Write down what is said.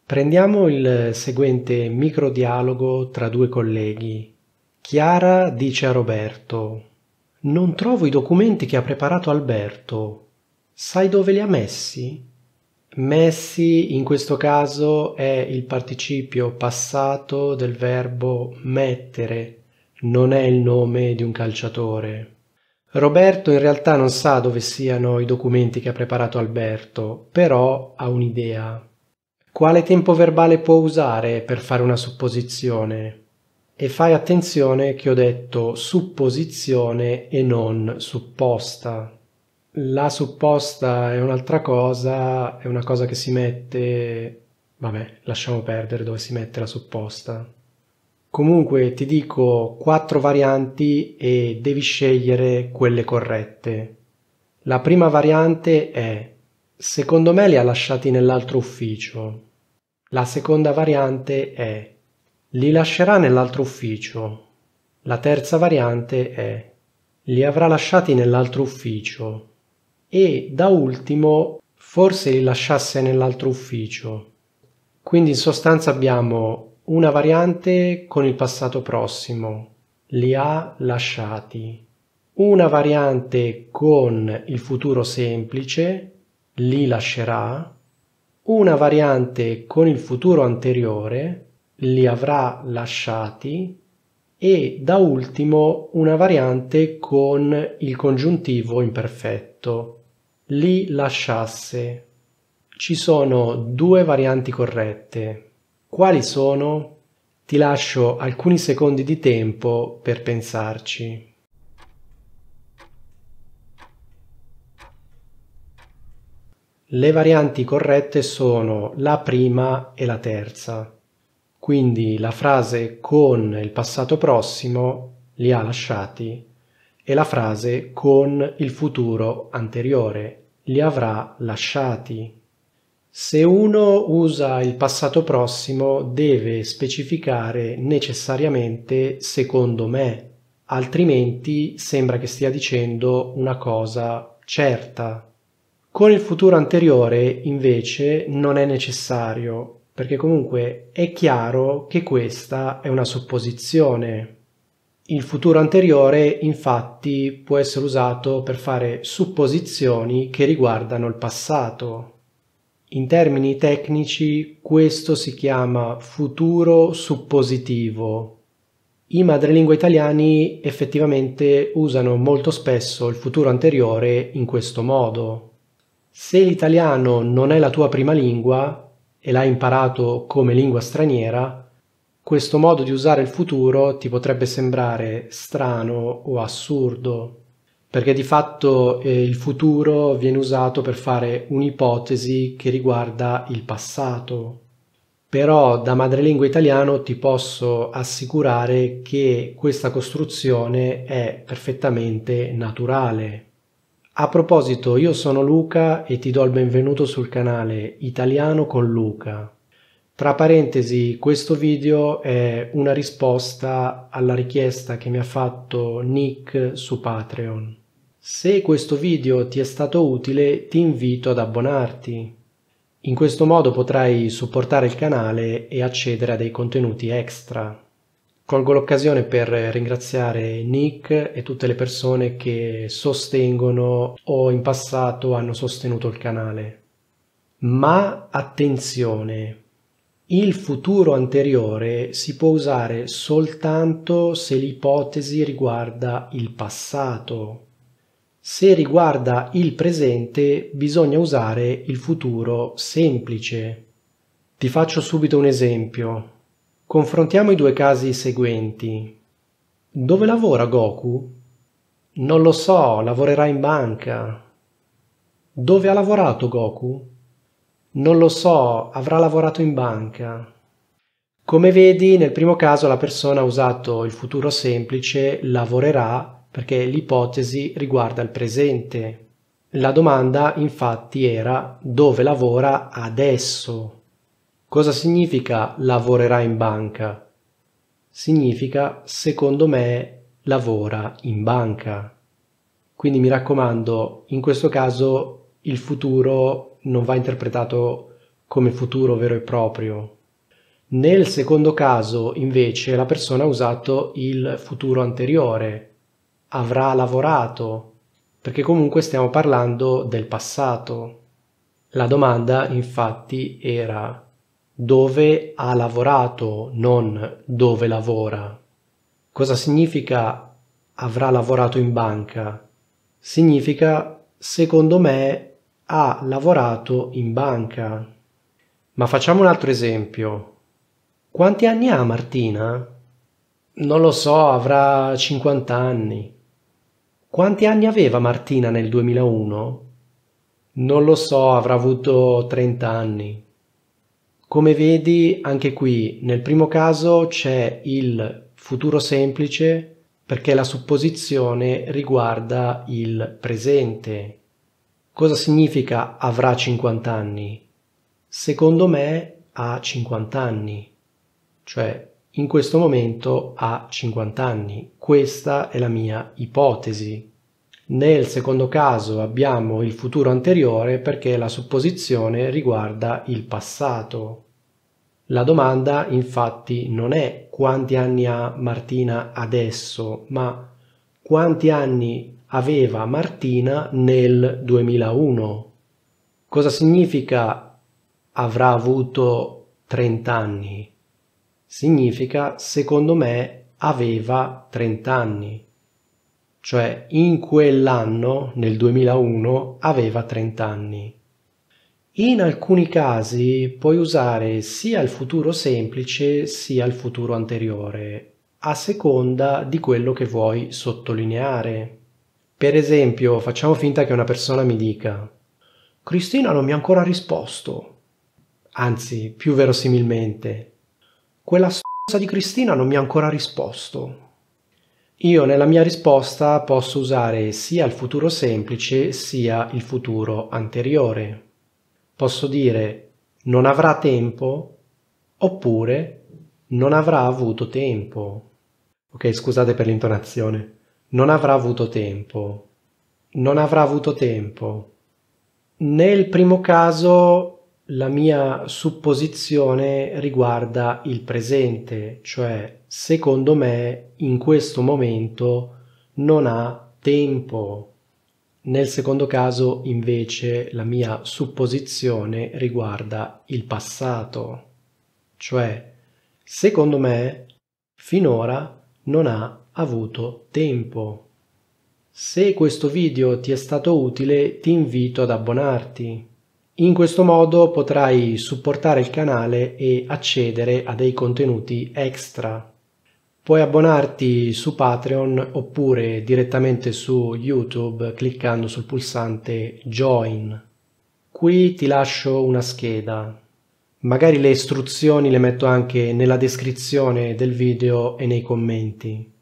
Prendiamo il seguente microdialogo tra due colleghi. Chiara dice a Roberto: «Non trovo i documenti che ha preparato Alberto. Sai dove li ha messi?» Messi in questo caso è il participio passato del verbo mettere, non è il nome di un calciatore. Roberto in realtà non sa dove siano i documenti che ha preparato Alberto, però ha un'idea. Quale tempo verbale può usare per fare una supposizione? E fai attenzione che ho detto supposizione e non supposta. La supposta è un'altra cosa, è una cosa che si mette... Vabbè, lasciamo perdere dove si mette la supposta. Comunque ti dico 4 varianti e devi scegliere quelle corrette. La prima variante è: secondo me li ha lasciati nell'altro ufficio. La seconda variante è: li lascerà nell'altro ufficio. La terza variante è: li avrà lasciati nell'altro ufficio. E da ultimo, forse li lasciasse nell'altro ufficio. Quindi in sostanza abbiamo una variante con il passato prossimo, li ha lasciati. Una variante con il futuro semplice, li lascerà. Una variante con il futuro anteriore, li avrà lasciati. E da ultimo una variante con il congiuntivo imperfetto, li lasciasse. Ci sono 2 varianti corrette. Quali sono? Ti lascio alcuni secondi di tempo per pensarci. Le varianti corrette sono la prima e la terza. Quindi la frase con il passato prossimo, li ha lasciati, e la frase con il futuro anteriore, li avrà lasciati. Se uno usa il passato prossimo deve specificare necessariamente secondo me, altrimenti sembra che stia dicendo una cosa certa. Con il futuro anteriore invece non è necessario, perché comunque è chiaro che questa è una supposizione. Il futuro anteriore infatti può essere usato per fare supposizioni che riguardano il passato. In termini tecnici questo si chiama futuro suppositivo. I madrelingua italiani effettivamente usano molto spesso il futuro anteriore in questo modo. Se l'italiano non è la tua prima lingua e l'hai imparato come lingua straniera, questo modo di usare il futuro ti potrebbe sembrare strano o assurdo, perché di fatto il futuro viene usato per fare un'ipotesi che riguarda il passato. Però da madrelingua italiano ti posso assicurare che questa costruzione è perfettamente naturale. A proposito, io sono Luca e ti do il benvenuto sul canale Italiano con Luca. Tra parentesi, questo video è una risposta alla richiesta che mi ha fatto Nick su Patreon. Se questo video ti è stato utile, ti invito ad abbonarti. In questo modo potrai supportare il canale e accedere a dei contenuti extra. Colgo l'occasione per ringraziare Nick e tutte le persone che sostengono o in passato hanno sostenuto il canale. Ma attenzione! Il futuro anteriore si può usare soltanto se l'ipotesi riguarda il passato. Se riguarda il presente bisogna usare il futuro semplice. Ti faccio subito un esempio. Confrontiamo i 2 casi seguenti. Dove lavora Goku? Non lo so, lavorerà in banca. Dove ha lavorato Goku? Non lo so, avrà lavorato in banca. Come vedi, nel primo caso la persona ha usato il futuro semplice lavorerà perché l'ipotesi riguarda il presente. La domanda infatti era dove lavora adesso. Cosa significa lavorerà in banca? Significa, secondo me, lavora in banca. Quindi mi raccomando, in questo caso il futuro non va interpretato come futuro vero e proprio. Nel secondo caso, invece, la persona ha usato il futuro anteriore, avrà lavorato, perché comunque stiamo parlando del passato. La domanda, infatti, era dove ha lavorato, non dove lavora. Cosa significa avrà lavorato in banca? Significa, secondo me, ha lavorato in banca. Ma facciamo un altro esempio. Quanti anni ha Martina? Non lo so, avrà 50 anni. Quanti anni aveva Martina nel 2001? Non lo so, avrà avuto 30 anni. Come vedi, anche qui, nel primo caso c'è il futuro semplice perché la supposizione riguarda il presente. Cosa significa avrà 50 anni? Secondo me ha 50 anni, cioè in questo momento ha 50 anni. Questa è la mia ipotesi. Nel secondo caso abbiamo il futuro anteriore perché la supposizione riguarda il passato. La domanda infatti non è quanti anni ha Martina adesso, ma quanti anni aveva Martina nel 2001. Cosa significa avrà avuto 30 anni? Significa, secondo me, aveva 30 anni. Cioè, in quell'anno, nel 2001, aveva 30 anni. In alcuni casi puoi usare sia il futuro semplice sia il futuro anteriore, a seconda di quello che vuoi sottolineare. Per esempio, facciamo finta che una persona mi dica: Cristina non mi ha ancora risposto. Anzi, più verosimilmente, quella s***a di Cristina non mi ha ancora risposto. Io nella mia risposta posso usare sia il futuro semplice sia il futuro anteriore. Posso dire non avrà tempo oppure non avrà avuto tempo. Ok, scusate per l'intonazione. Non avrà avuto tempo. Non avrà avuto tempo. Nel primo caso la mia supposizione riguarda il presente, cioè secondo me in questo momento non ha tempo. Nel secondo caso invece la mia supposizione riguarda il passato, cioè secondo me finora non ha avuto tempo. Se questo video ti è stato utile, ti invito ad abbonarti. In questo modo potrai supportare il canale e accedere a dei contenuti extra. Puoi abbonarti su Patreon oppure direttamente su YouTube cliccando sul pulsante Join. Qui ti lascio una scheda. Magari le istruzioni le metto anche nella descrizione del video e nei commenti.